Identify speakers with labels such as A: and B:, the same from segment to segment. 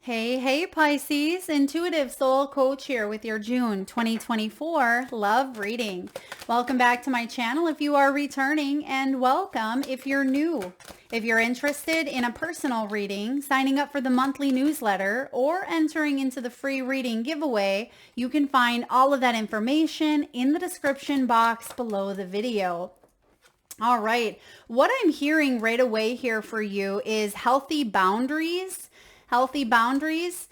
A: Hey, Pisces, intuitive soul coach here with your June 2024 love reading. Welcome back to my channel if you are returning, and welcome if you're new. If you're interested in a personal reading, signing up for the monthly newsletter, or entering into the free reading giveaway, you can find all of that information in the description box below the video. All right, what I'm hearing right away here for you is healthy boundaries. Healthy boundaries.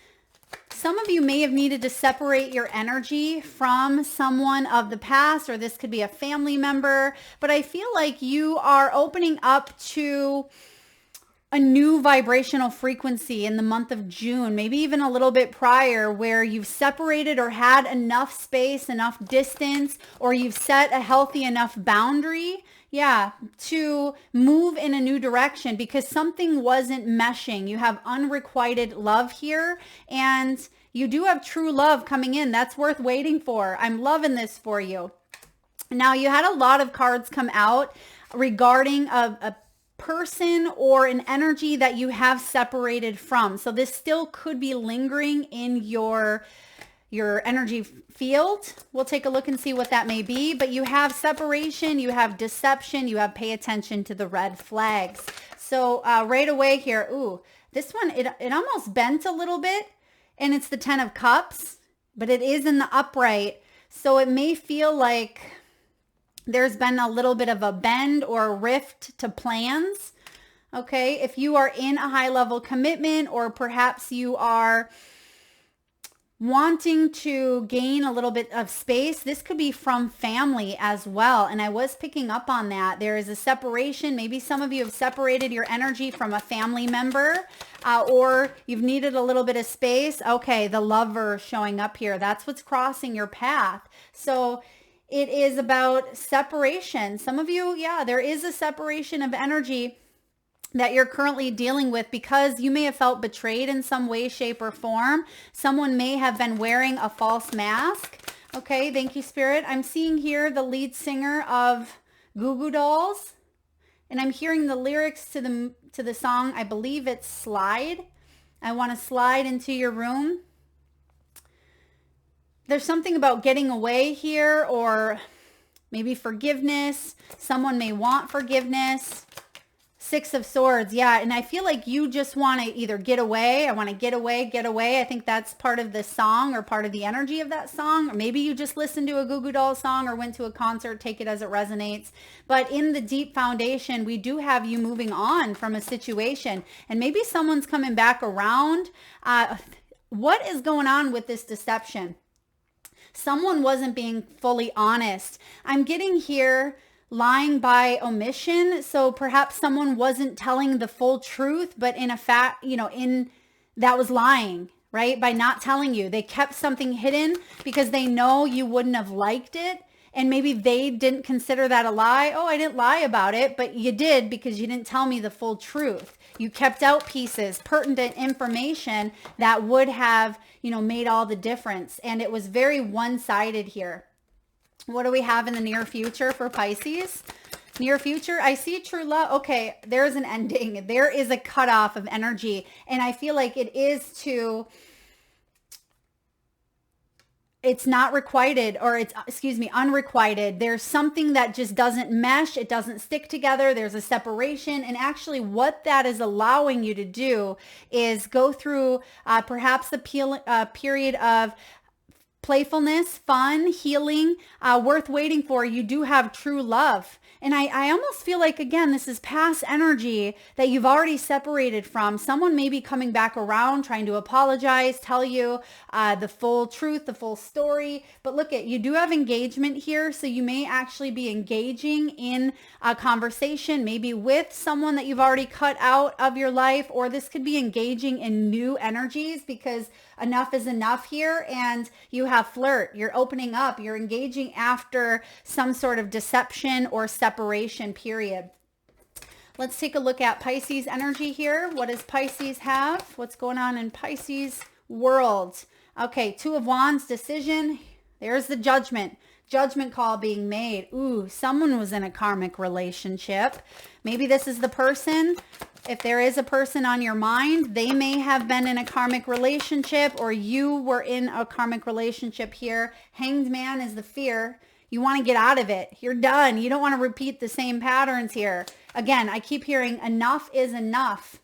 A: Some of you may have needed to separate your energy from someone of the past, or this could be a family member, but I feel like you are opening up to a new vibrational frequency in the month of June, maybe even a little bit prior, where you've separated or had enough space, enough distance, or you've set a healthy enough boundary, to move in a new direction because something wasn't meshing. You have unrequited love here, and you do have true love coming in. That's worth waiting for. I'm loving this for you. Now, you had a lot of cards come out regarding a person or an energy that you have separated from. So this still could be lingering in your energy field. We'll take a look and see what that may be, but you have separation, you have deception, you have pay attention to the red flags. So right away here, this one, it almost bent a little bit, and it's the 10 of Cups, but it is in the upright. So it may feel like there's been a little bit of a bend or a rift to plans. Okay, if you are in a high level commitment, or perhaps you are wanting to gain a little bit of space, this could be from family as well. And I was picking up on that. There is a separation. Maybe some of you have separated your energy from a family member, or you've needed a little bit of space. Okay, the Lover showing up here. That's what's crossing your path. So it is about separation. Some of you, there is a separation of energy that you're currently dealing with because you may have felt betrayed in some way, shape, or form. Someone may have been wearing a false mask. Okay, thank you, Spirit. I'm seeing here the lead singer of Goo Goo Dolls, and I'm hearing the lyrics to the song. I believe it's Slide. I want to slide into your room. There's something about getting away here, or maybe forgiveness. Someone may want forgiveness. 6 of Swords, and I feel like you just want to either get away. I want to get away. I think that's part of the song, or part of the energy of that song. Or maybe you just listened to a Goo Goo Dolls song or went to a concert. Take it as it resonates. But in the deep foundation, we do have you moving on from a situation, and maybe someone's coming back around. What is going on with this deception? Someone wasn't being fully honest. I'm getting here lying by omission. So perhaps someone wasn't telling the full truth, but in a fact, that was lying, right? By not telling you. They kept something hidden because they know you wouldn't have liked it. And maybe they didn't consider that a lie. Oh, I didn't lie about it, but you did because you didn't tell me the full truth. You kept out pieces, pertinent information that would have, made all the difference. And it was very one-sided here. What do we have in the near future for Pisces? Near future, I see true love. Okay, there's an ending. There is a cutoff of energy. And I feel like it is it's not requited, or unrequited. There's something that just doesn't mesh. It doesn't stick together. There's a separation. And actually what that is allowing you to do is go through perhaps a period of playfulness, fun, healing, worth waiting for. You do have true love. And I almost feel like, again, this is past energy that you've already separated from. Someone may be coming back around, trying to apologize, tell you the full truth, the full story. But look, you do have engagement here. So you may actually be engaging in a conversation, maybe with someone that you've already cut out of your life, or this could be engaging in new energies because enough is enough here, and you have flirt. You're opening up. You're engaging after some sort of deception or separation period. Let's take a look at Pisces energy here. What does Pisces have? What's going on in Pisces world? Okay, 2 of Wands, decision. There's the judgment. Judgment call being made. Ooh, someone was in a karmic relationship. Maybe this is the person If there is a person on your mind, they may have been in a karmic relationship, or you were in a karmic relationship here. Hanged Man is the fear. You want to get out of it. You're done. You don't want to repeat the same patterns here. Again, I keep hearing enough is enough.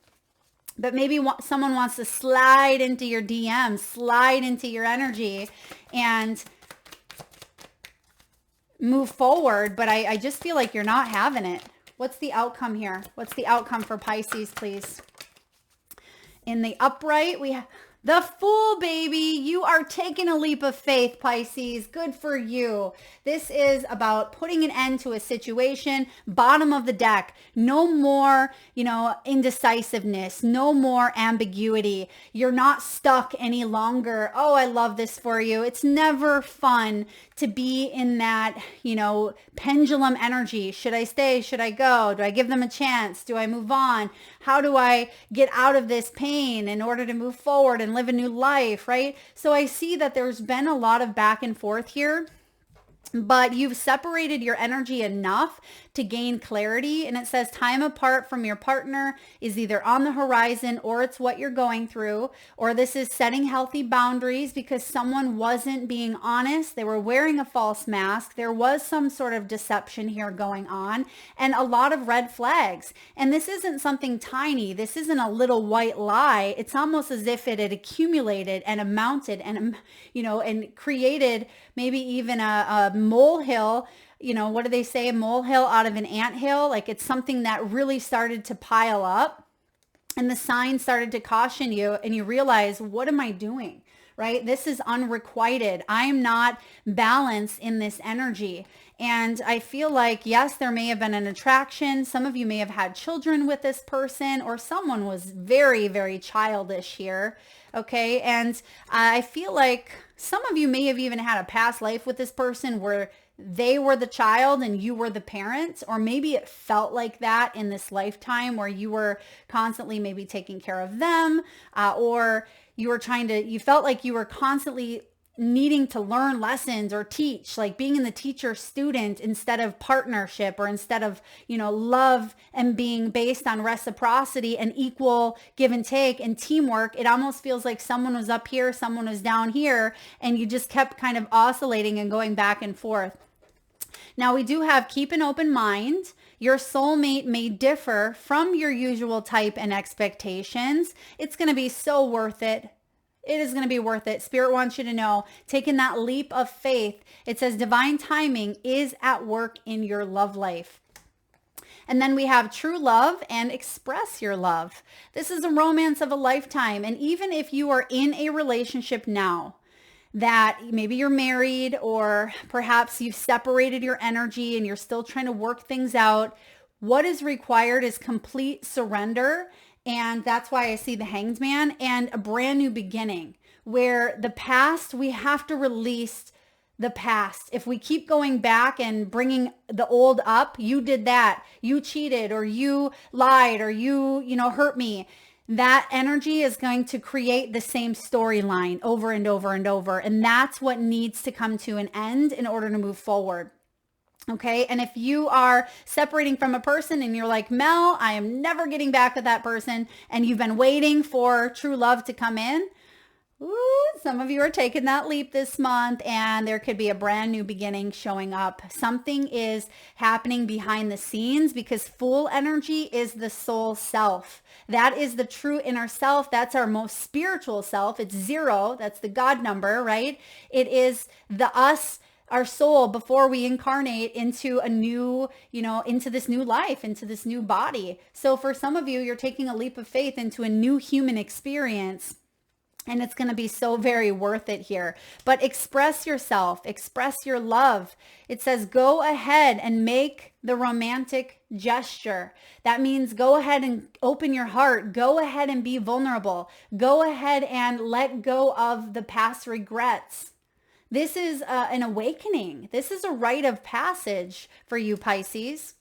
A: But maybe someone wants to slide into your DM, slide into your energy and move forward. But I just feel like you're not having it. What's the outcome here? What's the outcome for Pisces, please? In the upright, we have the Fool, baby. You are taking a leap of faith, Pisces. Good for you. This is about putting an end to a situation. Bottom of the deck. No more, indecisiveness. No more ambiguity. You're not stuck any longer. Oh, I love this for you. It's never fun to be in that, pendulum energy. Should I stay? Should I go? Do I give them a chance? Do I move on? How do I get out of this pain in order to move forward and live a new life, right? So I see that there's been a lot of back and forth here, but you've separated your energy enough to gain clarity. And it says time apart from your partner is either on the horizon, or it's what you're going through, or this is setting healthy boundaries because someone wasn't being honest. They were wearing a false mask. There was some sort of deception here going on, and a lot of red flags. And this isn't something tiny. This isn't a little white lie. It's almost as if it had accumulated and amounted and, and created maybe even a molehill. What do they say? A molehill out of an anthill. Like it's something that really started to pile up, and the signs started to caution you, and you realize, what am I doing? Right? This is unrequited. I am not balanced in this energy. And I feel like, yes, there may have been an attraction. Some of you may have had children with this person, or someone was very, very childish here. Okay. And I feel like some of you may have even had a past life with this person where they were the child and you were the parent, or maybe it felt like that in this lifetime where you were constantly maybe taking care of them, or you felt like you were constantly needing to learn lessons or teach, like being in the teacher student instead of partnership, or instead of, love and being based on reciprocity and equal give and take and teamwork. It almost feels like someone was up here, someone was down here, and you just kept kind of oscillating and going back and forth. Now we do have keep an open mind. Your soulmate may differ from your usual type and expectations. It's going to be so worth it. It is going to be worth it. Spirit wants you to know, taking that leap of faith. It says divine timing is at work in your love life. And then we have true love and express your love. This is a romance of a lifetime. And even if you are in a relationship now, that maybe you're married, or perhaps you've separated your energy and you're still trying to work things out, what is required is complete surrender. And that's why I see the Hanged Man and a brand new beginning, where the past, we have to release the past. If we keep going back and bringing the old up, you did that, you cheated, or you lied, or you hurt me. That energy is going to create the same storyline over and over and over. And that's what needs to come to an end in order to move forward. Okay. And if you are separating from a person and you're like, Mel, I am never getting back with that person, and you've been waiting for true love to come in, some of you are taking that leap this month, and there could be a brand new beginning showing up. Something is happening behind the scenes, because Fool energy is the soul self. That is the true inner self. That's our most spiritual self. It's 0. That's the God number, right? It is the us, our soul, before we incarnate into a new, into this new life, into this new body. So for some of you, you're taking a leap of faith into a new human experience. And it's going to be so very worth it here. But express yourself, express your love. It says, go ahead and make the romantic gesture. That means go ahead and open your heart. Go ahead and be vulnerable. Go ahead and let go of the past regrets. This is an awakening. This is a rite of passage for you, Pisces.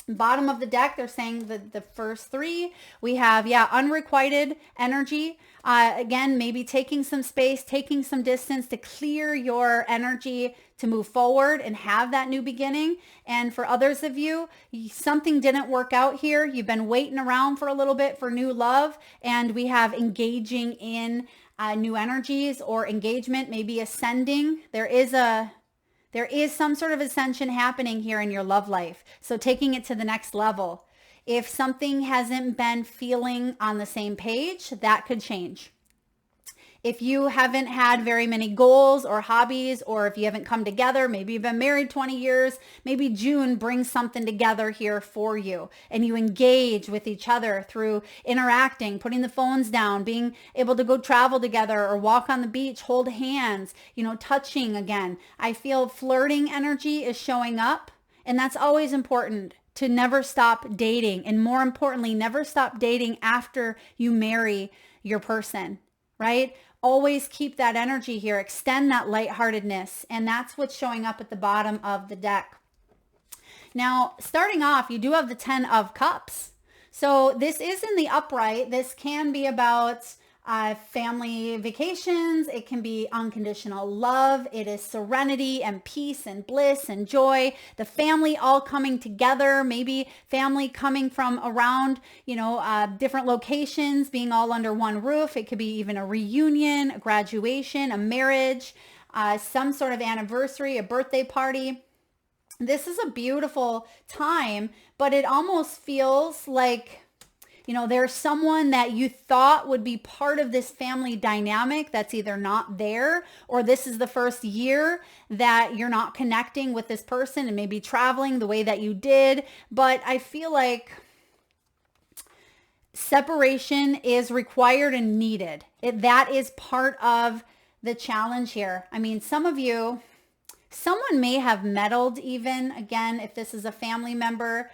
A: Bottom of the deck, they're saying the first 3, we have, unrequited energy. Again, maybe taking some space, taking some distance to clear your energy, to move forward and have that new beginning. And for others of you, something didn't work out here. You've been waiting around for a little bit for new love, and we have engaging in new energies or engagement, maybe ascending. There is some sort of ascension happening here in your love life. So taking it to the next level. If something hasn't been feeling on the same page, that could change. If you haven't had very many goals or hobbies, or if you haven't come together, maybe you've been married 20 years, maybe June brings something together here for you, and you engage with each other through interacting, putting the phones down, being able to go travel together or walk on the beach, hold hands, touching again. I feel flirting energy is showing up, and that's always important, to never stop dating, and more importantly, never stop dating after you marry your person, right? Always keep that energy here, extend that lightheartedness, and that's what's showing up at the bottom of the deck. Now, starting off, you do have the 10 of Cups. So this is in the upright. This can be about family vacations. It can be unconditional love. It is serenity and peace and bliss and joy. The family all coming together, maybe family coming from around, different locations, being all under one roof. It could be even a reunion, a graduation, a marriage, some sort of anniversary, a birthday party. This is a beautiful time, but it almost feels like there's someone that you thought would be part of this family dynamic that's either not there, or this is the first year that you're not connecting with this person and maybe traveling the way that you did. But I feel like separation is required and needed. That is part of the challenge here. I mean, some of you, someone may have meddled even, again, if this is a family member,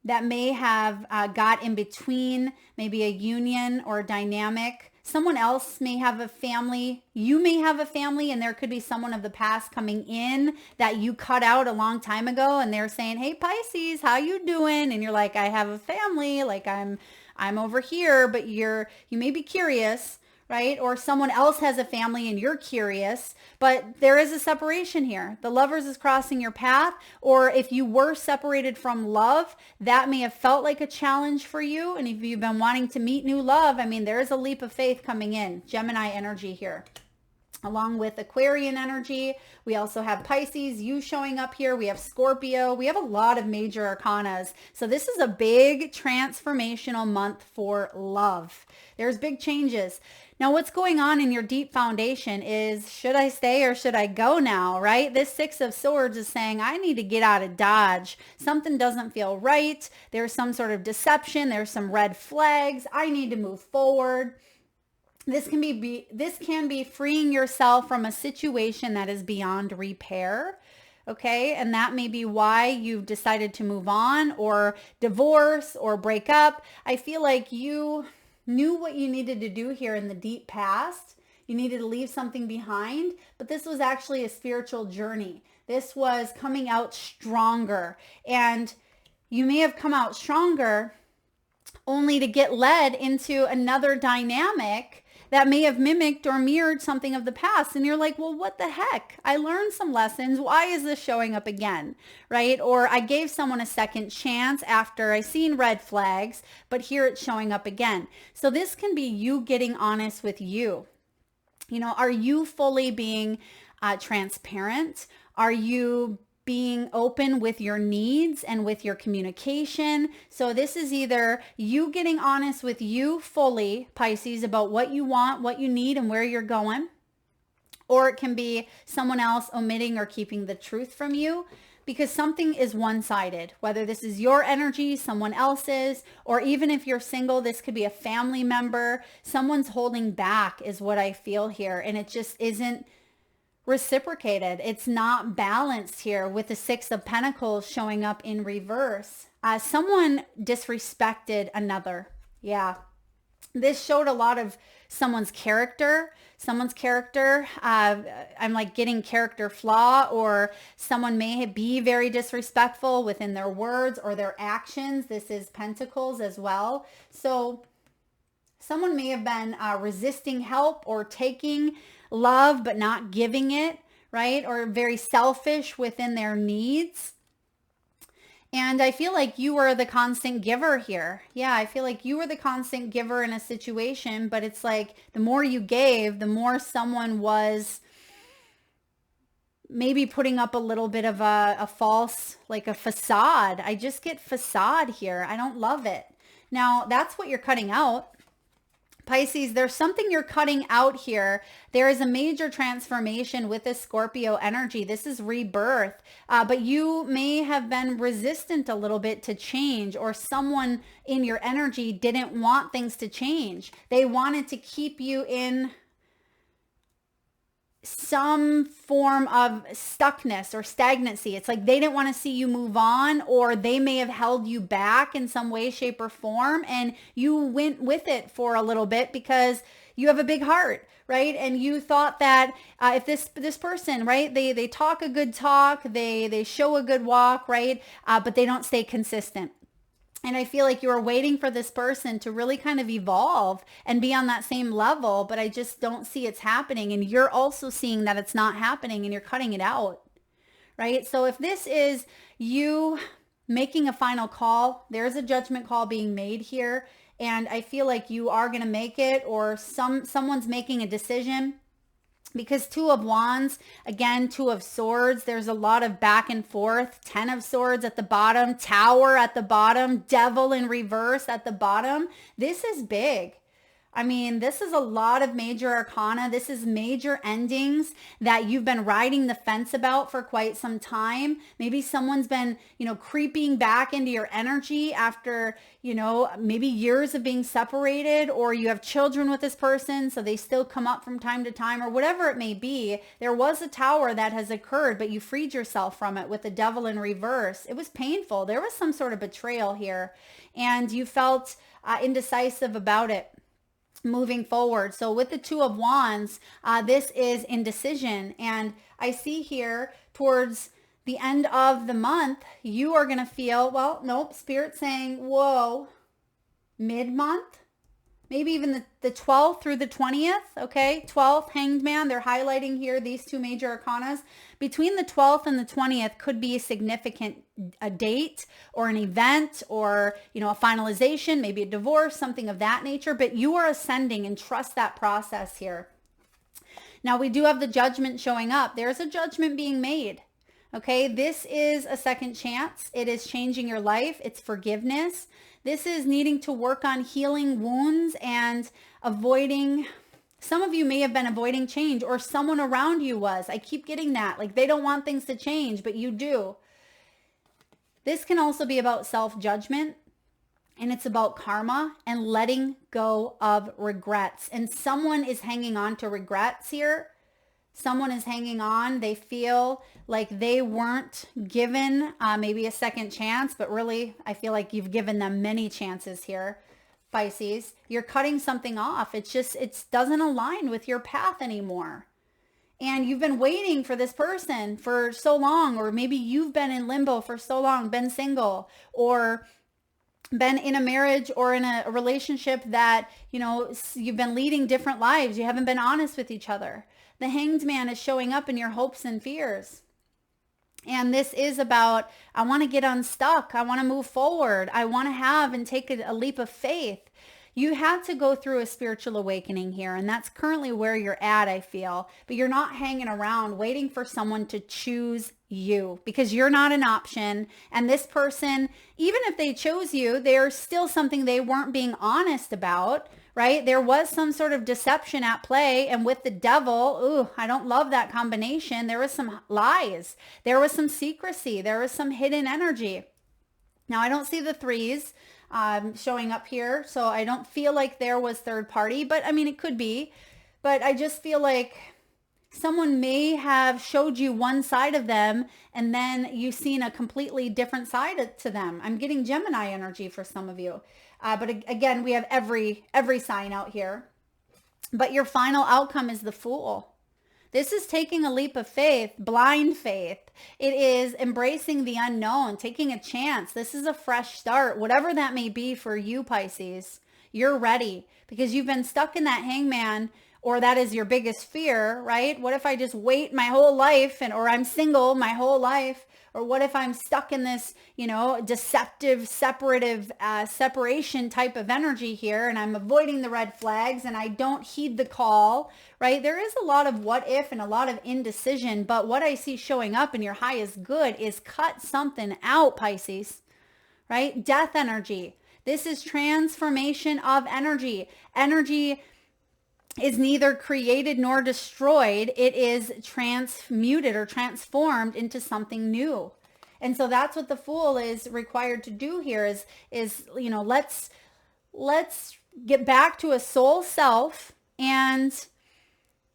A: that may have got in between maybe a union or a dynamic. Someone else may have a family. You may have a family, and there could be someone of the past coming in that you cut out a long time ago, and they're saying, "Hey Pisces, how you doing?" And you're like, "I have a family, like I'm over here," but you may be curious, right? Or someone else has a family and you're curious, but there is a separation here. The Lovers is crossing your path, or if you were separated from love, that may have felt like a challenge for you. And if you've been wanting to meet new love, I mean, there is a leap of faith coming in. Gemini energy here. Along with Aquarian energy, we also have Pisces, you showing up here. We have Scorpio. We have a lot of major arcanas. So this is a big transformational month for love. There's big changes. Now, what's going on in your deep foundation is, should I stay or should I go now, right? This Six of Swords is saying, I need to get out of Dodge. Something doesn't feel right. There's some sort of deception. There's some red flags. I need to move forward. This can be freeing yourself from a situation that is beyond repair. Okay. And that may be why you've decided to move on or divorce or break up. I feel like you knew what you needed to do here in the deep past. You needed to leave something behind, but this was actually a spiritual journey. This was coming out stronger, and you may have come out stronger only to get led into another dynamic that may have mimicked or mirrored something of the past. And you're like, well, what the heck? I learned some lessons. Why is this showing up again? Right? Or I gave someone a second chance after I seen red flags, but here it's showing up again. So this can be you getting honest with you. Are you fully being transparent? Are you being open with your needs and with your communication? So this is either you getting honest with you fully, Pisces, about what you want, what you need, and where you're going. Or it can be someone else omitting or keeping the truth from you, because something is one-sided, whether this is your energy, someone else's, or even if you're single, this could be a family member. Someone's holding back is what I feel here. And it just isn't reciprocated. It's not balanced here with the Six of Pentacles showing up in reverse. Someone disrespected another. Yeah. This showed a lot of someone's character. I'm like getting character flaw, or someone may be very disrespectful within their words or their actions. This is Pentacles as well. So someone may have been resisting help or taking love but not giving it, right? Or very selfish within their needs. And I feel like you were the constant giver here. Yeah, I feel like you were the constant giver in a situation, but it's like the more you gave, the more someone was maybe putting up a little bit of a false, like a facade. I just get facade here. I don't love it. Now, that's what you're cutting out. Pisces, there's something you're cutting out here. There is a major transformation with this Scorpio energy. This is rebirth, but you may have been resistant a little bit to change, or someone in your energy didn't want things to change. They wanted to keep you in some form of stuckness or stagnancy. It's like they didn't want to see you move on, or they may have held you back in some way, shape, or form, and you went with it for a little bit because you have a big heart, right? And you thought that if this person, right, they talk a good talk, they show a good walk, right, but they don't stay consistent. And I feel like you were waiting for this person to really kind of evolve and be on that same level, but I just don't see it's happening. And you're also seeing that it's not happening, and you're cutting it out, right? So if this is you making a final call, there's a judgment call being made here. And I feel like you are going to make it, or someone's making a decision. Because Two of Wands, again, Two of Swords, there's a lot of back and forth. 10 of Swords at the bottom, Tower at the bottom, Devil in reverse at the bottom. This is big. I mean, this is a lot of major arcana. This is major endings that you've been riding the fence about for quite some time. Maybe someone's been, creeping back into your energy after, maybe years of being separated, or you have children with this person, so they still come up from time to time, or whatever it may be. There was a tower that has occurred, but you freed yourself from it with the Devil in reverse. It was painful. There was some sort of betrayal here, and you felt indecisive about it moving forward. So with the Two of Wands, this is indecision. And I see here towards the end of the month, you are going to feel, well, nope, Spirit saying, whoa, mid-month, maybe even the 12th through the 20th, okay? 12th, Hanged Man, they're highlighting here these two major arcanas. Between the 12th and the 20th could be a significant date or an event, or, a finalization, maybe a divorce, something of that nature, but you are ascending, and trust that process here. Now, we do have the Judgment showing up. There's a judgment being made. Okay, this is a second chance. It is changing your life. It's forgiveness. This is needing to work on healing wounds and avoiding. Some of you may have been avoiding change, or someone around you was. I keep getting that. Like they don't want things to change, but you do. This can also be about self-judgment, and it's about karma and letting go of regrets. And someone is hanging on to regrets here. Someone is hanging on. They feel like they weren't given maybe a second chance, but really, I feel like you've given them many chances here, Pisces. You're cutting something off. It doesn't align with your path anymore. And you've been waiting for this person for so long, or maybe you've been in limbo for so long, been single, or been in a marriage or in a relationship that, you've been leading different lives. You haven't been honest with each other. The Hanged Man is showing up in your hopes and fears. And this is about, I want to get unstuck. I want to move forward. I want to have and take a leap of faith. You had to go through a spiritual awakening here, and that's currently where you're at, I feel. But you're not hanging around waiting for someone to choose you, because you're not an option. And this person, even if they chose you, there's still something they weren't being honest about, right? There was some sort of deception at play. And with the Devil, ooh, I don't love that combination. There was some lies. There was some secrecy. There was some hidden energy. Now, I don't see the threes showing up here, so I don't feel like there was third party, but I mean, it could be. But I just feel like someone may have showed you one side of them, and then you've seen a completely different side to them. I'm getting Gemini energy for some of you. But again, we have every sign out here. But your final outcome is the Fool. This is taking a leap of faith, blind faith. It is embracing the unknown, taking a chance. This is a fresh start, whatever that may be for you, Pisces. You're ready, because you've been stuck in that hangman or that is your biggest fear, right? What if I just wait my whole life or I'm single my whole life? Or what if I'm stuck in this, deceptive, separation type of energy here, and I'm avoiding the red flags and I don't heed the call, right? There is a lot of what if and a lot of indecision, but what I see showing up in your highest good is cut something out, Pisces, right? Death energy. This is transformation of energy. Energy is neither created nor destroyed. It is transmuted or transformed into something new. And so that's what the Fool is required to do here is let's get back to a soul self and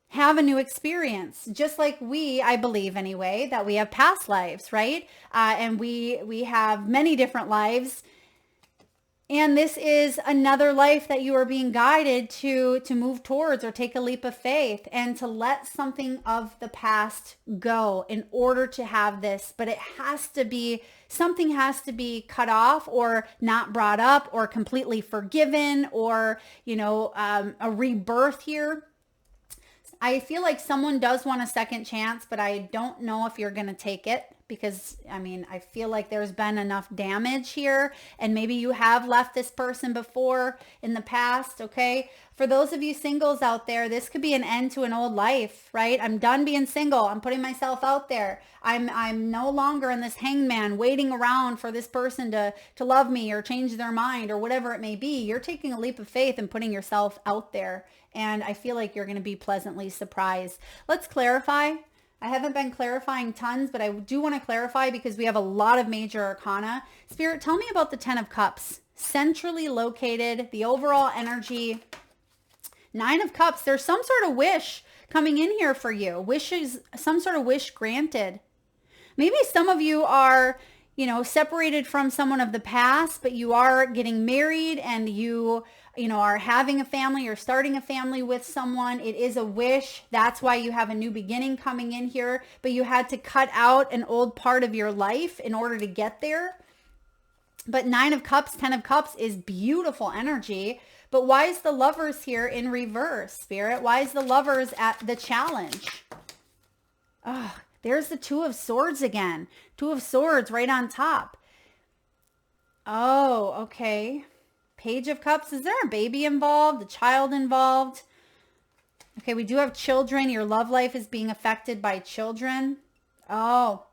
A: have a new experience. Just like I believe anyway, that we have past lives, right? And we have many different lives. And this is another life that you are being guided to move towards or take a leap of faith and to let something of the past go in order to have this. But something has to be cut off or not brought up or completely forgiven or, a rebirth here. I feel like someone does want a second chance, but I don't know if you're going to take it because, I feel like there's been enough damage here and maybe you have left this person before in the past, okay? For those of you singles out there, this could be an end to an old life, right? I'm done being single. I'm putting myself out there. I'm no longer in this hangman waiting around for this person to love me or change their mind or whatever it may be. You're taking a leap of faith and putting yourself out there. And I feel like you're going to be pleasantly surprised. Let's clarify. I haven't been clarifying tons, but I do want to clarify because we have a lot of major arcana. Spirit, tell me about the 10 of Cups. Centrally located, the overall energy. 9 of Cups. There's some sort of wish coming in here for you. Wishes, some sort of wish granted. Maybe some of you are, separated from someone of the past, but you are getting married and you are having a family or starting a family with someone. It is a wish. That's why you have a new beginning coming in here, but you had to cut out an old part of your life in order to get there. But 9 of Cups, 10 of Cups is beautiful energy. But why is the Lovers here in reverse, Spirit? Why is the Lovers at the challenge? Oh, there's the 2 of Swords again. 2 of Swords right on top. Oh, okay. Page of Cups. Is there a baby involved? A child involved? Okay, we do have children. Your love life is being affected by children. Oh.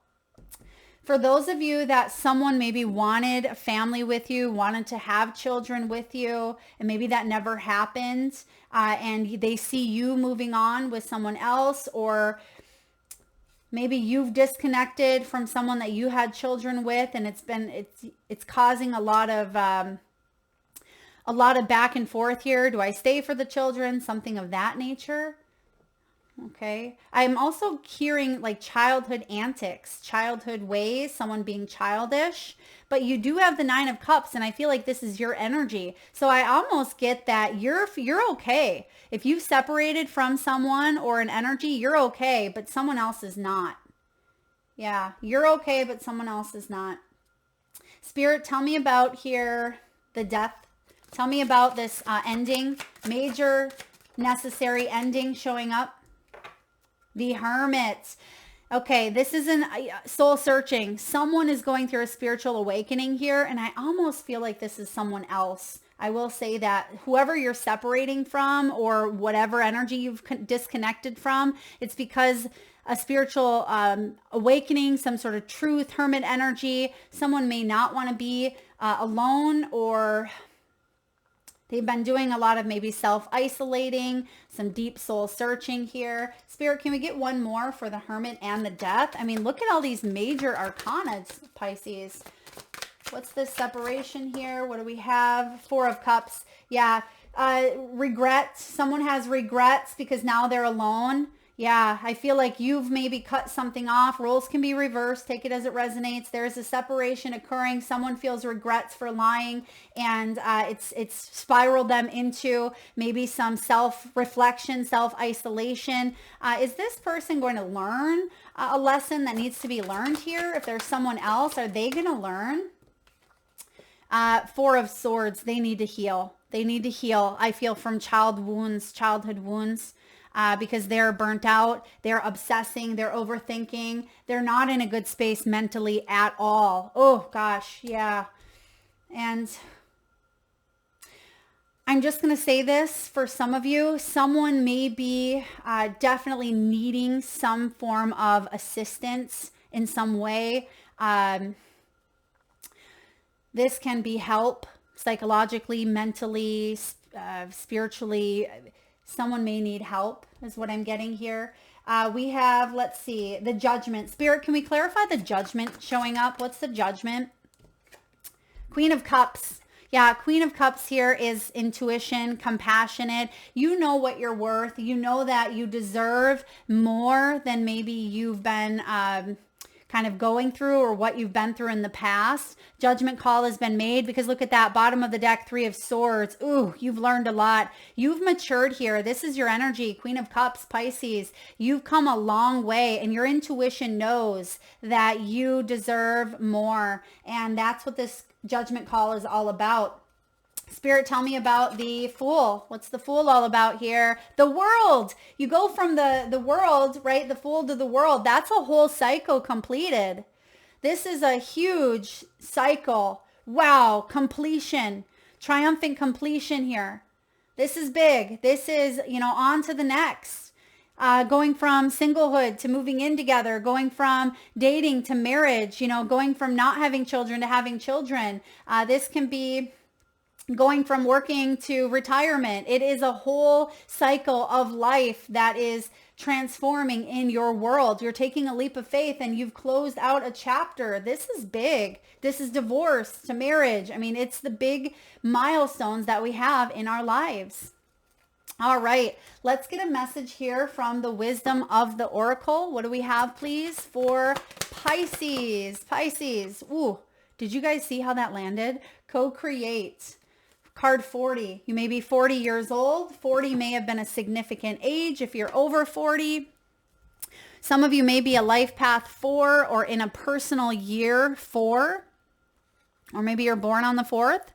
A: For those of you that someone maybe wanted a family with you, wanted to have children with you, and maybe that never happened, and they see you moving on with someone else, or maybe you've disconnected from someone that you had children with, and it's causing a lot of back and forth here. Do I stay for the children? Something of that nature. Okay. I'm also hearing like childhood antics, childhood ways, someone being childish, but you do have the 9 of Cups, and I feel like this is your energy. So I almost get that you're okay. If you've separated from someone or an energy, you're okay, but someone else is not. Yeah, you're okay, but someone else is not. Spirit, tell me about here the Death. Tell me about this ending, major necessary ending showing up. The Hermit. Okay, this is an soul searching. Someone is going through a spiritual awakening here, and I almost feel like this is someone else. I will say that whoever you're separating from or whatever energy you've disconnected from, it's because a spiritual awakening, some sort of truth, hermit energy. Someone may not want to be alone, or they've been doing a lot of maybe self-isolating, some deep soul searching here. Spirit, can we get one more for the Hermit and the Death? I mean, look at all these major arcana, Pisces. What's this separation here? What do we have? 4 of Cups. Yeah, regrets. Someone has regrets because now they're alone. Yeah, I feel like you've maybe cut something off. Roles can be reversed. Take it as it resonates. There's a separation occurring. Someone feels regrets for lying, and it's spiraled them into maybe some self-reflection, self-isolation. Is this person going to learn a lesson that needs to be learned here? If there's someone else, are they going to learn? 4 of Swords, they need to heal. They need to heal. I feel from childhood wounds, because they're burnt out. They're obsessing. They're overthinking. They're not in a good space mentally at all. Oh gosh. Yeah. And I'm just going to say this for some of you. Someone may be definitely needing some form of assistance in some way. This can be help psychologically, mentally, spiritually. Someone may need help is what I'm getting here. We have, let's see, the Judgment. Spirit, can we clarify the Judgment showing up? What's the Judgment? Queen of Cups. Yeah, Queen of Cups here is intuition, compassionate. You know what you're worth. You know that you deserve more than maybe you've been kind of going through or what you've been through in the past. Judgment call has been made because look at that bottom of the deck, 3 of Swords. Ooh, you've learned a lot. You've matured here. This is your energy, Queen of Cups, Pisces. You've come a long way and your intuition knows that you deserve more. And that's what this Judgment call is all about. Spirit, tell me about the Fool. What's the Fool all about here? The world. You go from the world, right? The Fool to the world. That's a whole cycle completed. This is a huge cycle. Wow. Completion. Triumphant completion here. This is big. This is, on to the next. Going from singlehood to moving in together, going from dating to marriage, going from not having children to having children. This can be going from working to retirement. It is a whole cycle of life that is transforming in your world. You're taking a leap of faith and you've closed out a chapter. This is big. This is divorce to marriage. I mean, it's the big milestones that we have in our lives. All right, let's get a message here from the wisdom of the Oracle. What do we have, please, for Pisces? Pisces. Ooh, did you guys see how that landed? Co-create. Card 40. You may be 40 years old. 40 may have been a significant age if you're over 40. Some of you may be a life path 4 or in a personal year 4. Or maybe you're born on the 4th.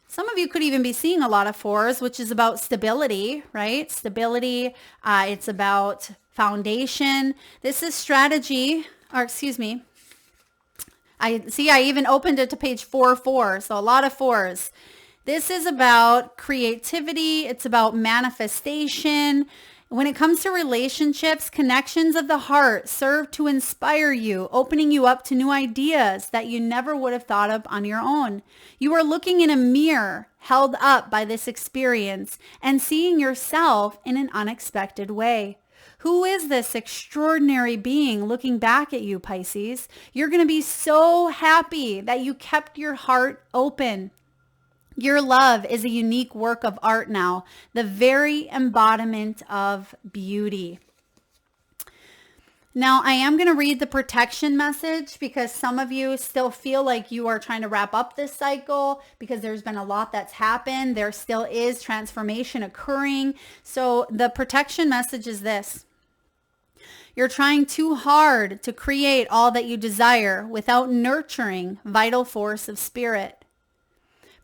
A: Some of you could even be seeing a lot of 4s, which is about stability, right? Stability. It's about foundation. This is strategy, or excuse me. I even opened it to page 404. So a lot of 4s. This is about creativity. It's about manifestation. When it comes to relationships, connections of the heart serve to inspire you, opening you up to new ideas that you never would have thought of on your own. You are looking in a mirror held up by this experience and seeing yourself in an unexpected way. Who is this extraordinary being looking back at you, Pisces? You're going to be so happy that you kept your heart open. Your love is a unique work of art now, the very embodiment of beauty. Now, I am going to read the protection message because some of you still feel like you are trying to wrap up this cycle because there's been a lot that's happened. There still is transformation occurring. So the protection message is this. You're trying too hard to create all that you desire without nurturing vital force of spirit.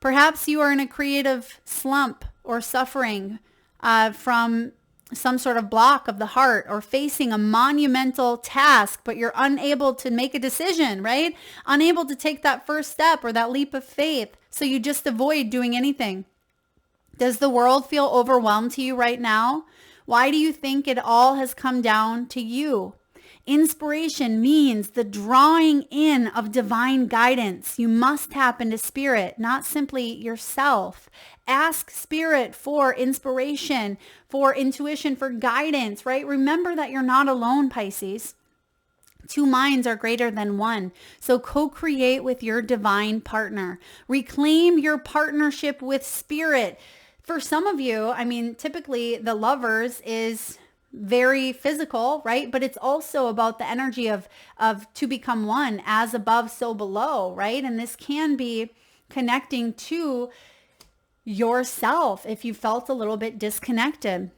A: Perhaps you are in a creative slump or suffering from some sort of block of the heart or facing a monumental task, but you're unable to make a decision, right? Unable to take that first step or that leap of faith. So you just avoid doing anything. Does the world feel overwhelmed to you right now? Why do you think it all has come down to you? Inspiration means the drawing in of divine guidance. You must tap into spirit, not simply yourself. Ask spirit for inspiration, for intuition, for guidance, right? Remember that you're not alone, Pisces. 2 minds are greater than 1. So co-create with your divine partner. Reclaim your partnership with spirit. For some of you, I mean, typically the Lovers is very physical, right? But it's also about the energy of to become one, as above, so below, right? And this can be connecting to yourself if you felt a little bit disconnected.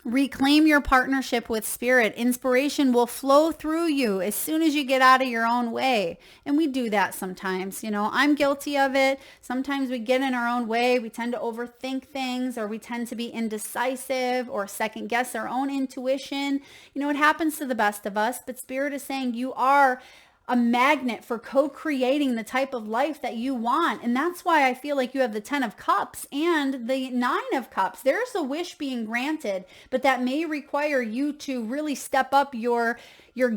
A: Reclaim your partnership with spirit. Inspiration will flow through you as soon as you get out of your own way. And we do that sometimes. I'm guilty of it. Sometimes we get in our own way. We tend to overthink things, or we tend to be indecisive or second guess our own intuition. It happens to the best of us, but spirit is saying you are a magnet for co-creating the type of life that you want. And that's why I feel like you have the 10 of Cups and the 9 of Cups. There's a wish being granted, but that may require you to really step up your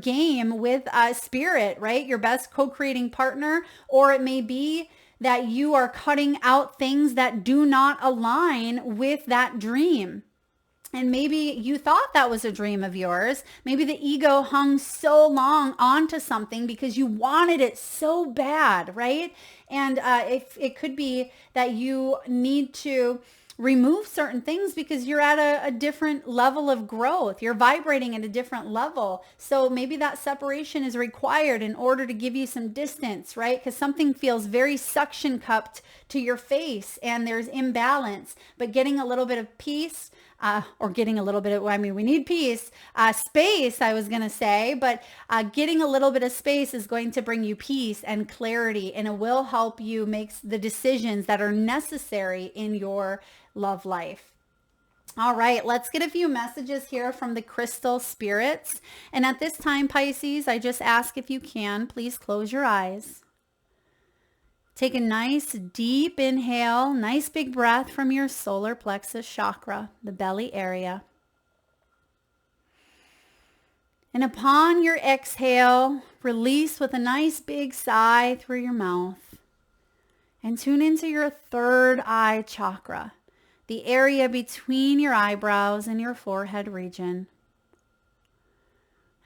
A: game with spirit, right? Your best co-creating partner. Or it may be that you are cutting out things that do not align with that dream. And maybe you thought that was a dream of yours. Maybe the ego hung so long onto something because you wanted it so bad, right? And it could be that you need to remove certain things because you're at a different level of growth. You're vibrating at a different level. So maybe that separation is required in order to give you some distance, right? Because something feels very suction cupped to your face and there's imbalance. But getting a little bit of peace, or getting a little bit of, we need peace, space, I was going to say, but getting a little bit of space is going to bring you peace and clarity, and it will help you make the decisions that are necessary in your love life. All right, let's get a few messages here from the crystal spirits. And at this time, Pisces, I just ask if you can, please close your eyes. Take a nice deep inhale, nice big breath from your solar plexus chakra, the belly area. And upon your exhale, release with a nice big sigh through your mouth. And tune into your third eye chakra, the area between your eyebrows and your forehead region.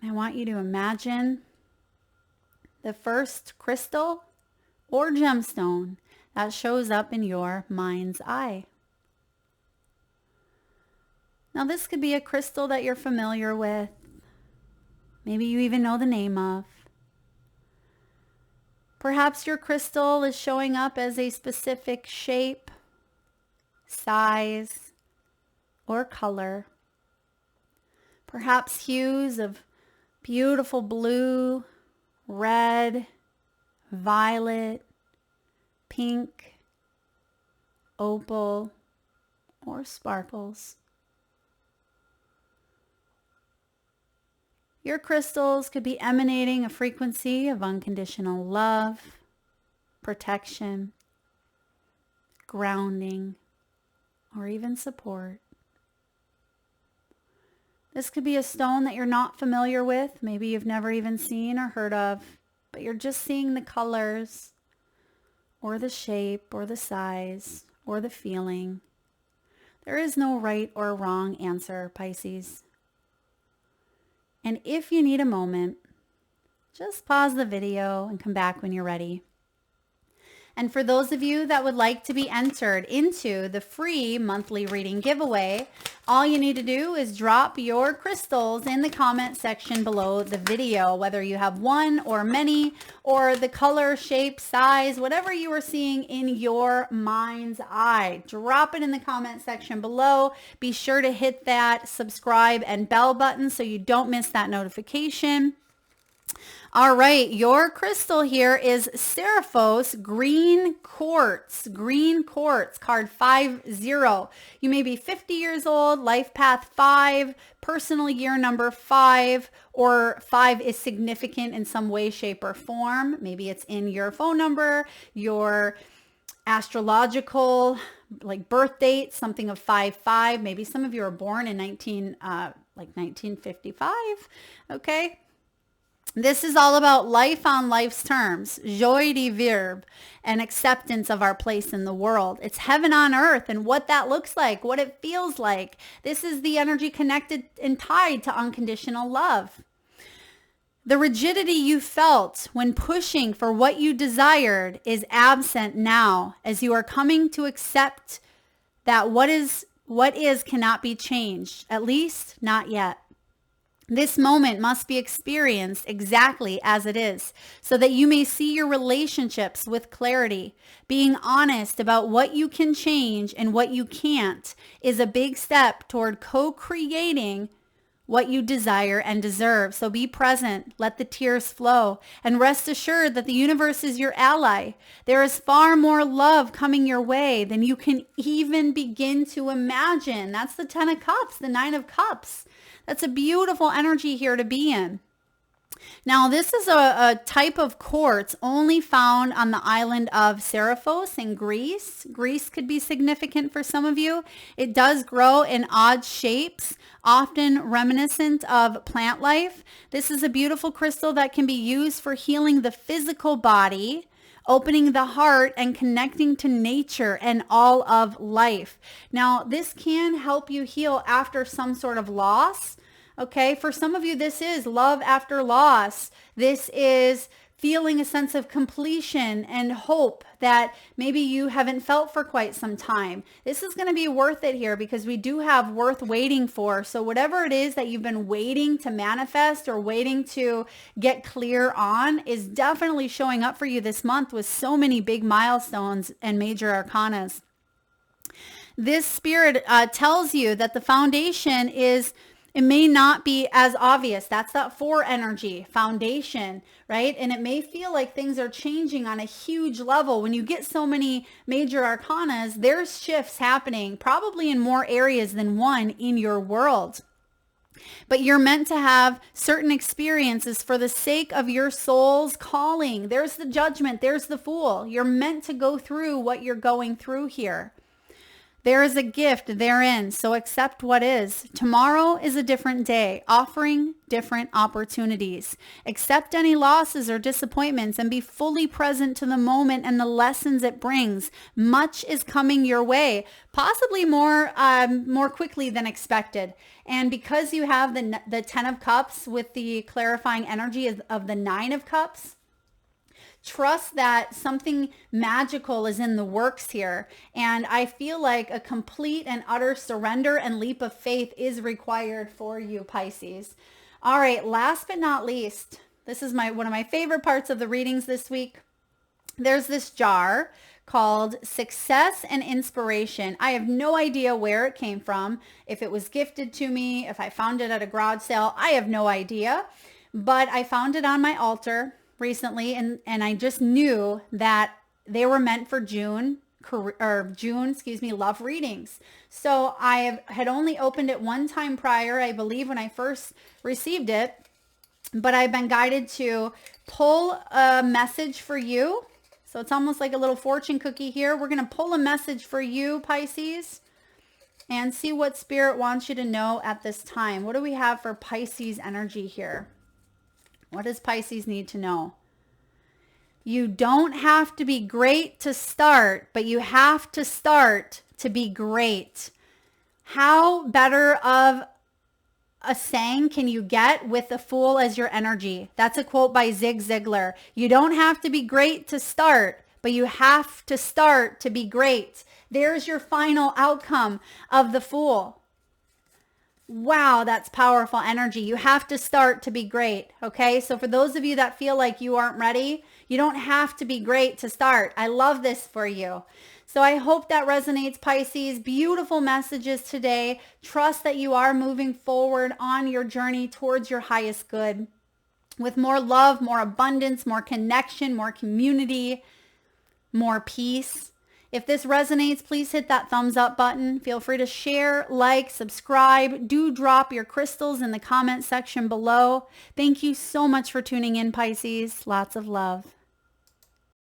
A: And I want you to imagine the first crystal or gemstone that shows up in your mind's eye. Now, this could be a crystal that you're familiar with. Maybe you even know the name of. Perhaps your crystal is showing up as a specific shape, size, or color. Perhaps hues of beautiful blue, red, violet, pink, opal, or sparkles. Your crystals could be emanating a frequency of unconditional love, protection, grounding, or even support. This could be a stone that you're not familiar with. Maybe you've never even seen or heard of, but you're just seeing the colors or the shape or the size or the feeling. There is no right or wrong answer, Pisces. And if you need a moment, just pause the video and come back when you're ready. And for those of you that would like to be entered into the free monthly reading giveaway, all you need to do is drop your crystals in the comment section below the video, whether you have one or many, or the color, shape, size, whatever you are seeing in your mind's eye. Drop it in the comment section below. Be sure to hit that subscribe and bell button so you don't miss that notification. All right, your crystal here is Seraphos Green Quartz, card 50. You may be 50 years old, life path 5, personal year number 5, or 5 is significant in some way, shape, or form. Maybe it's in your phone number, your astrological birth date, something of 5/5. Maybe some of you are born in 1955, okay? This is all about life on life's terms, joie de vivre, and acceptance of our place in the world. It's heaven on earth and what that looks like, what it feels like. This is the energy connected and tied to unconditional love. The rigidity you felt when pushing for what you desired is absent now, as you are coming to accept that what is cannot be changed, at least not yet. This moment must be experienced exactly as it is, so that you may see your relationships with clarity. Being honest about what you can change and what you can't is a big step toward co-creating what you desire and deserve. So be present, let the tears flow, and rest assured that the universe is your ally. There is far more love coming your way than you can even begin to imagine. That's the 10 of Cups, the 9 of Cups. That's a beautiful energy here to be in. Now, this is a type of quartz only found on the island of Seraphos in Greece. Greece could be significant for some of you. It does grow in odd shapes, often reminiscent of plant life. This is a beautiful crystal that can be used for healing the physical body, opening the heart, and connecting to nature and all of life. Now, this can help you heal after some sort of loss. Okay, for some of you, this is love after loss. This is feeling a sense of completion and hope that maybe you haven't felt for quite some time. This is going to be worth it here because we do have worth waiting for. So whatever it is that you've been waiting to manifest or waiting to get clear on is definitely showing up for you this month with so many big milestones and major arcanas. This spirit tells you that the foundation is, it may not be as obvious. That's that 4 energy, foundation, right? And it may feel like things are changing on a huge level. When you get so many major arcanas, there's shifts happening, probably in more areas than one in your world. But you're meant to have certain experiences for the sake of your soul's calling. There's the Judgment. There's the Fool. You're meant to go through what you're going through here. There is a gift therein, so accept what is. Tomorrow is a different day, offering different opportunities. Accept any losses or disappointments and be fully present to the moment and the lessons it brings. Much is coming your way, possibly more quickly than expected. And because you have the 10 of Cups with the clarifying energy of the 9 of Cups, trust that something magical is in the works here. And I feel like a complete and utter surrender and leap of faith is required for you, Pisces. All right, last but not least, this is one of my favorite parts of the readings this week. There's this jar called Success and Inspiration. I have no idea where it came from, if it was gifted to me, if I found it at a garage sale. I have no idea, but I found it on my altar recently, and I just knew that they were meant for June, love readings. So I had only opened it one time prior, I believe, when I first received it, but I've been guided to pull a message for you. So it's almost like a little fortune cookie here. We're going to pull a message for you, Pisces, and see what Spirit wants you to know at this time. What do we have for Pisces energy here? What does Pisces need to know? You don't have to be great to start, but you have to start to be great. How better of a saying can you get with the Fool as your energy? That's a quote by Zig Ziglar. You don't have to be great to start, but you have to start to be great. There's your final outcome of the Fool. Wow, that's powerful energy. You have to start to be great. Okay, so for those of you that feel like you aren't ready, you don't have to be great to start. I love this for you. So I hope that resonates, Pisces. Beautiful messages today. Trust that you are moving forward on your journey towards your highest good with more love, more abundance, more connection, more community, more peace. If this resonates, please hit that thumbs up button. Feel free to share, like, subscribe. Do drop your crystals in the comment section below. Thank you so much for tuning in, Pisces. Lots of love.